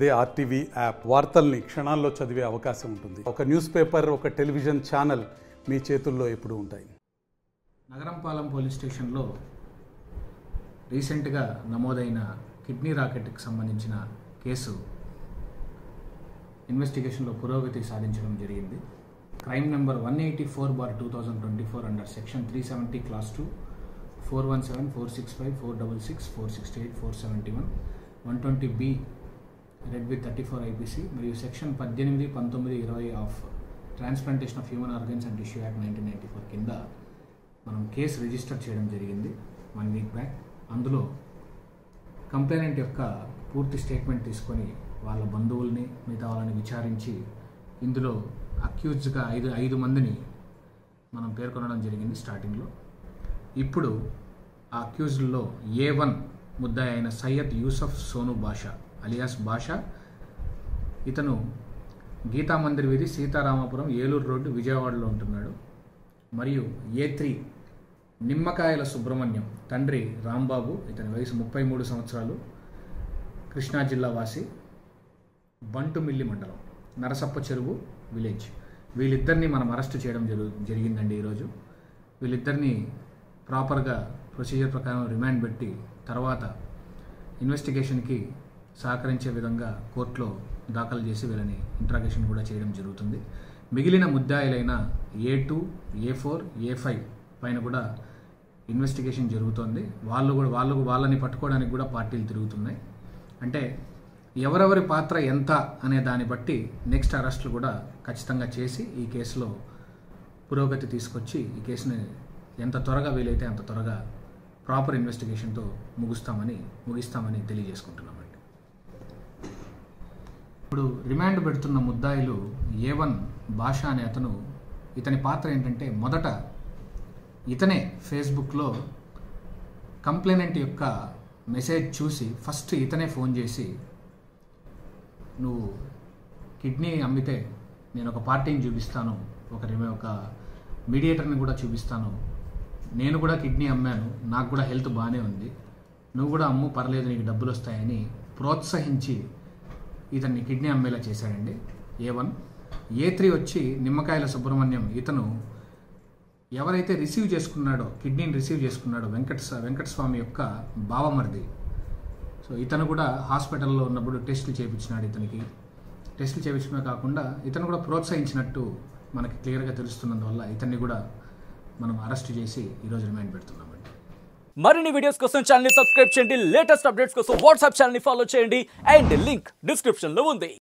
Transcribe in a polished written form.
అదే RTV app వార్తల్ని క్షణాల్లో చదివే అవకాశం ఉంటుంది. ఒక న్యూస్ పేపర్, ఒక టెలివిజన్ ఛానల్ మీ చేతుల్లో ఎప్పుడూ ఉంటాయి. నగరంపాలెం పోలీస్ స్టేషన్లో రీసెంట్గా నమోదైన కిడ్నీ రాకెట్కి సంబంధించిన కేసు ఇన్వెస్టిగేషన్లో పురోగతి సాధించడం జరిగింది. Crime number 184/2024 under section 370 class 2 417 465 466 468 471 120B red with 34 IPC మరియు section 18, 19, 20 of transplantation of human organs and tissue act 1994 కింద మనం కేసు రిజిస్టర్ చేయడం జరిగింది 1 వీక్ బ్యాక్. అందులో కంప్లైనెంట్ యొక్క పూర్తి స్టేట్మెంట్ తీసుకొని వాళ్ళ బంధువుల్ని మిగతా వాళ్ళని విచారించి ఇందులో అక్యూజ్డ్గా ఐదు మందిని మనం పేర్కొనడం జరిగింది స్టార్టింగ్లో. ఇప్పుడు ఆ అక్యూజ్డ్లో A1 ముద్దాయి అయిన సయ్యద్ యూసఫ్ సోను బాషా అలియాస్ బాషా, ఇతను గీతా మందిర్ వీధి, సీతారామపురం, ఏలూరు రోడ్డు, విజయవాడలో ఉంటున్నాడు. మరియు A3 నిమ్మకాయల సుబ్రహ్మణ్యం, తండ్రి రాంబాబు, ఇతని వయసు 33 సంవత్సరాలు, కృష్ణా జిల్లా వాసి, బంటుమిల్లి మండలం, నరసప్ప చెరువు విలేజ్. వీళ్ళిద్దరిని మనం అరెస్ట్ చేయడం జరిగిందండి ఈరోజు. వీళ్ళిద్దరిని ప్రాపర్గా ప్రొసీజర్ ప్రకారం రిమాండ్ పెట్టి తర్వాత ఇన్వెస్టిగేషన్కి సహకరించే విధంగా కోర్టులో దాఖలు చేసి వీళ్ళని ఇంట్రాగేషన్ కూడా చేయడం జరుగుతుంది. మిగిలిన ముద్దాయిలైన A2, A4, A5 పైన కూడా ఇన్వెస్టిగేషన్ జరుగుతోంది. వాళ్ళని పట్టుకోవడానికి కూడా పార్టీలు తిరుగుతున్నాయి. అంటే ఎవరెవరి పాత్ర ఎంత అనే దాన్ని బట్టి నెక్స్ట్ అరెస్టులు కూడా ఖచ్చితంగా చేసి ఈ కేసులో పురోగతి తీసుకొచ్చి ఈ కేసుని ఎంత త్వరగా వీలైతే అంత త్వరగా ప్రాపర్ ఇన్వెస్టిగేషన్తో ముగిస్తామని తెలియజేసుకుంటున్నామండి. ఇప్పుడు రిమాండ్ పెడుతున్న ముద్దాయిలు A1 బాషా అనే అతను, ఇతని పాత్ర ఏంటంటే మొదట ఇతనే ఫేస్బుక్లో కంప్లైనెంట్ యొక్క మెసేజ్ చూసి ఫస్ట్ ఇతనే ఫోన్ చేసి, నువ్వు కిడ్నీ అమ్మితే నేను ఒక పార్టీని చూపిస్తాను, ఒక మీడియేటర్ని కూడా చూపిస్తాను, నేను కూడా కిడ్నీ అమ్మాను, నాకు కూడా హెల్త్ బాగానే ఉంది, నువ్వు కూడా అమ్ము, పర్లేదు, నీకు డబ్బులు వస్తాయని ప్రోత్సహించి ఇతన్ని కిడ్నీ అమ్మేలా చేశాడండి A1. A3 వచ్చి నిమ్మకాయల సుబ్రహ్మణ్యం, ఇతను ఎవరైతే కిడ్నీని రిసీవ్ చేసుకున్నాడో వెంకటస్వామి యొక్క బావమరిది. సో ఇతను కూడా హాస్పిటల్లో ఉన్నప్పుడు టెస్టులు చేయించినాడు. టెస్టులు చేయించడమే కాకుండా ఇతను కూడా ప్రోత్సహించినట్టు మనకి క్లియర్గా తెలుస్తున్నందువల్ల ఇతన్ని కూడా మనం అరెస్ట్ చేసి ఈరోజు రిమాండ్ పెడుతున్నామండి. మరిన్ని వీడియోస్ కోసం ఛానల్ ని సబ్స్క్రైబ్ చేయండి. లేటెస్ట్ అప్డేట్స్ కోసం వాట్సాప్ ఛానల్ ని ఫాలో చేయండి. అండ్ లింక్ డిస్క్రిప్షన్ లో ఉంది.